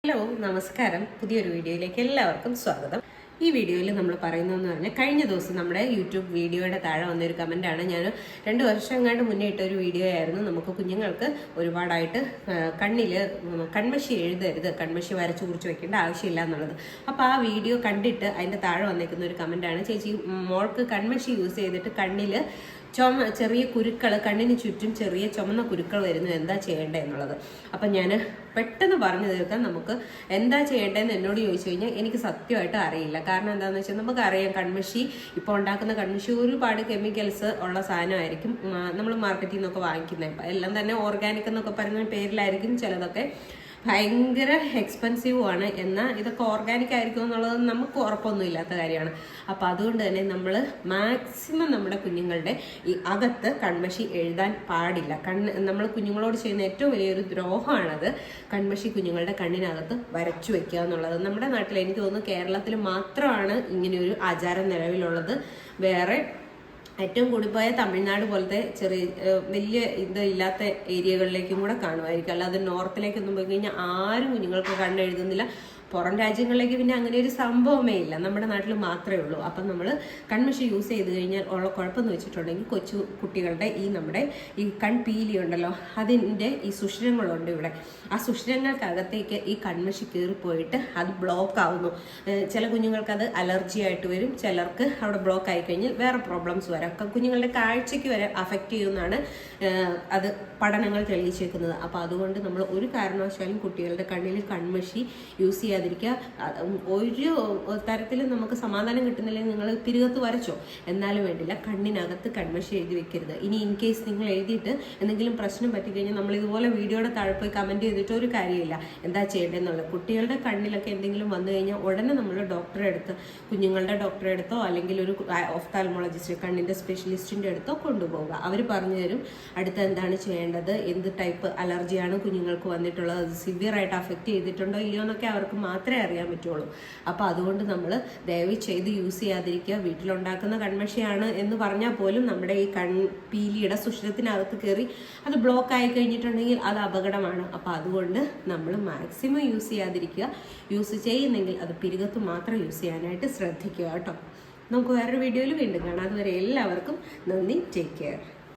Hello നമസ്കാരം. പുതിയൊരു വീഡിയോയിലേക്ക് എല്ലാവർക്കും സ്വാഗതം. ഈ വീഡിയോയിൽ നമ്മൾ പറയുന്നതെന്ന് പറഞ്ഞാൽ കഴിഞ്ഞ ദിവസം നമ്മുടെ യൂട്യൂബ് വീഡിയോയുടെ താഴെ വന്നൊരു കമൻറ്റാണ്. ഞാൻ 2 വർഷം മുന്നേ ഇട്ടൊരു വീഡിയോ ആയിരുന്നു. നമുക്ക് കുഞ്ഞുങ്ങൾക്ക് ഒരുപാടായിട്ട് കണ്ണിൽ കൺമഷി എഴുതരുത്, കൺമഷി വരച്ചു കുറിച്ച് വെക്കേണ്ട ആവശ്യമില്ല എന്നുള്ളത്. അപ്പോൾ ആ വീഡിയോ കണ്ടിട്ട് അതിൻ്റെ താഴെ വന്നേക്കുന്ന ഒരു കമൻറ്റാണ്, ചേച്ചി മോൾക്ക് കൺമഷി യൂസ് ചെയ്തിട്ട് കണ്ണിൽ ചെറിയ കുരുക്കൾ, കണ്ണിന് ചുറ്റും ചെറിയ ചുമന്ന കുരുക്കൾ വരുന്നു, എന്താ ചെയ്യേണ്ടത് എന്നുള്ളത്. അപ്പം ഞാൻ പെട്ടെന്ന് പറഞ്ഞു തീർക്കാൻ, നമുക്ക് എന്താ ചെയ്യേണ്ടതെന്ന് എന്നോട് ചോദിച്ചു കഴിഞ്ഞാൽ എനിക്ക് സത്യമായിട്ട് അറിയില്ല. കാരണം എന്താണെന്ന് വെച്ചാൽ നമുക്കറിയാം, കൺമഷി ഇപ്പോൾ ഉണ്ടാക്കുന്ന കൺമഷി ഒരുപാട് കെമിക്കൽസ് ഉള്ള സാധനമായിരിക്കും നമ്മൾ മാർക്കറ്റിൽ നിന്നൊക്കെ വാങ്ങിക്കുന്നത്. എല്ലാം തന്നെ ഓർഗാനിക് എന്നൊക്കെ പറയുന്ന പേരിലായിരിക്കും. ചിലതൊക്കെ ഭയങ്കര എക്സ്പെൻസീവുമാണ്. എന്നാൽ ഇതൊക്കെ ഓർഗാനിക് ആയിരിക്കും എന്നുള്ളത് നമുക്ക് ഉറപ്പൊന്നും ഇല്ലാത്ത കാര്യമാണ്. അപ്പോൾ അതുകൊണ്ട് തന്നെ നമ്മൾ മാക്സിമം നമ്മുടെ കുഞ്ഞുങ്ങളുടെ ഈ അകത്ത് കൺമഷി എഴുതാൻ പാടില്ല. നമ്മൾ കുഞ്ഞുങ്ങളോട് ചെയ്യുന്ന ഏറ്റവും വലിയൊരു ദ്രോഹമാണത്. കൺമഷി കുഞ്ഞുങ്ങളുടെ കണ്ണിനകത്ത് വരച്ചു വെക്കുക എന്നുള്ളത്. നമ്മുടെ നാട്ടിൽ എനിക്ക് തോന്നുന്നു കേരളത്തിൽ മാത്രമാണ് ഇങ്ങനെയൊരു ആചാരം നിലവിലുള്ളത്. വേറെ ഏറ്റവും കൂടിപ്പോയ തമിഴ്നാട് പോലത്തെ വലിയ ഇല്ലാത്ത ഏരിയകളിലേക്കും കൂടെ കാണുമായിരിക്കും. അല്ലാതെ നോർത്തിലേക്കൊന്നും പോയി കഴിഞ്ഞാൽ ആരും കുഞ്ഞുങ്ങൾക്ക് കണ്ണെഴുതുന്നില്ല. പുറം രാജ്യങ്ങളിലേക്ക് പിന്നെ അങ്ങനെ ഒരു സംഭവമേ ഇല്ല, നമ്മുടെ നാട്ടിൽ മാത്രമേ ഉള്ളൂ. അപ്പം നമ്മൾ കൺമഷി യൂസ് ചെയ്ത് കഴിഞ്ഞാൽ ഉള്ള കുഴപ്പമെന്ന് വെച്ചിട്ടുണ്ടെങ്കിൽ കൊച്ചു കുട്ടികളുടെ നമ്മുടെ ഈ കൺപീലി ഉണ്ടല്ലോ, അതിൻ്റെ ഈ സുഷിരങ്ങളുണ്ട് ഇവിടെ. ആ സുഷിരങ്ങൾക്കകത്തേക്ക് ഈ കൺമഷി കയറിപ്പോയിട്ട് അത് ബ്ലോക്ക് ആവുന്നു. ചില കുഞ്ഞുങ്ങൾക്ക് അത് അലർജി ആയിട്ട് വരും, ചിലർക്ക് അവിടെ ബ്ലോക്ക് ആയി കഴിഞ്ഞാൽ വേറെ പ്രോബ്ലംസ് വരാം. കുഞ്ഞുങ്ങളുടെ കാഴ്ചയ്ക്ക് വരെ അഫക്റ്റ് ചെയ്യുമെന്നാണ് അത് പഠനങ്ങൾ തെളിയിച്ചേക്കുന്നത്. അപ്പോൾ അതുകൊണ്ട് നമ്മൾ ഒരു കാരണവശാലും കുട്ടികളുടെ കണ്ണിൽ കൺമഷി യൂസ് ചെയ്യാതിരിക്കുക. ഒരു തരത്തിലും നമുക്ക് സമാധാനം കിട്ടുന്നില്ലെങ്കിൽ നിങ്ങൾ പിരുകത്ത് വരച്ചോ, എന്നാലും വേണ്ടില്ല, കണ്ണിനകത്ത് കൺമഷി എഴുതി വെക്കരുത്. ഇനി ഇൻ കേസ് നിങ്ങൾ എഴുതിയിട്ട് എന്തെങ്കിലും പ്രശ്നം പറ്റിക്കഴിഞ്ഞാൽ നമ്മൾ ഇതുപോലെ വീഡിയോയുടെ താഴെ പോയി കമൻറ്റ് ചെയ്തിട്ട് ഒരു കാര്യമില്ല. എന്താ ചെയ്യേണ്ടതെന്നുള്ളത്, കുട്ടികളുടെ കണ്ണിലൊക്കെ എന്തെങ്കിലും വന്നു കഴിഞ്ഞാൽ ഉടനെ നമ്മൾ ഡോക്ടറെ അടുത്ത്, കുഞ്ഞുങ്ങളുടെ ഡോക്ടറെ അടുത്തോ അല്ലെങ്കിൽ ഒരു ഓഫ്താൽമോളജിസ്റ്റ്, കണ്ണിൻ്റെ സ്പെഷ്യലിസ്റ്റിൻ്റെ അടുത്തോ കൊണ്ടുപോകുക. അവർ പറഞ്ഞു തരും അടുത്ത് എന്താണ് ചെയ്യേണ്ടത്, എന്ത് ടൈപ്പ് അലർജിയാണ് കുഞ്ഞുങ്ങൾക്ക് വന്നിട്ടുള്ളത്, അത് സിവിയർ ആയിട്ട് അഫക്റ്റ് ചെയ്തിട്ടുണ്ടോ ഇല്ലയോ എന്നൊക്കെ അവർക്ക് മാത്രമേ അറിയാൻ പറ്റുള്ളൂ. അപ്പോൾ അതുകൊണ്ട് നമ്മൾ ദയവ് ചെയ്ത് യൂസ് ചെയ്യാതിരിക്കുക. വീട്ടിലുണ്ടാക്കുന്ന കൺമഷിയാണ് എന്ന് പറഞ്ഞാൽ പോലും നമ്മുടെ ഈ കൺപീലിയുടെ സുഷിരത്തിനകത്ത് കയറി അത് ബ്ലോക്ക് ആയി കഴിഞ്ഞിട്ടുണ്ടെങ്കിൽ അത് അപകടമാണ്. അപ്പോൾ അതുകൊണ്ട് നമ്മൾ മാക്സിമം യൂസ് ചെയ്യാതിരിക്കുക. യൂസ് ചെയ്യുന്നെങ്കിൽ അത് പിരുകത്ത് മാത്രം യൂസ് ചെയ്യാനായിട്ട് ശ്രദ്ധിക്കുക കേട്ടോ. നമുക്ക് വേറൊരു വീഡിയോയിൽ വീണ്ടും കാണാം. അതുവരെ എല്ലാവർക്കും നന്ദി. Take care.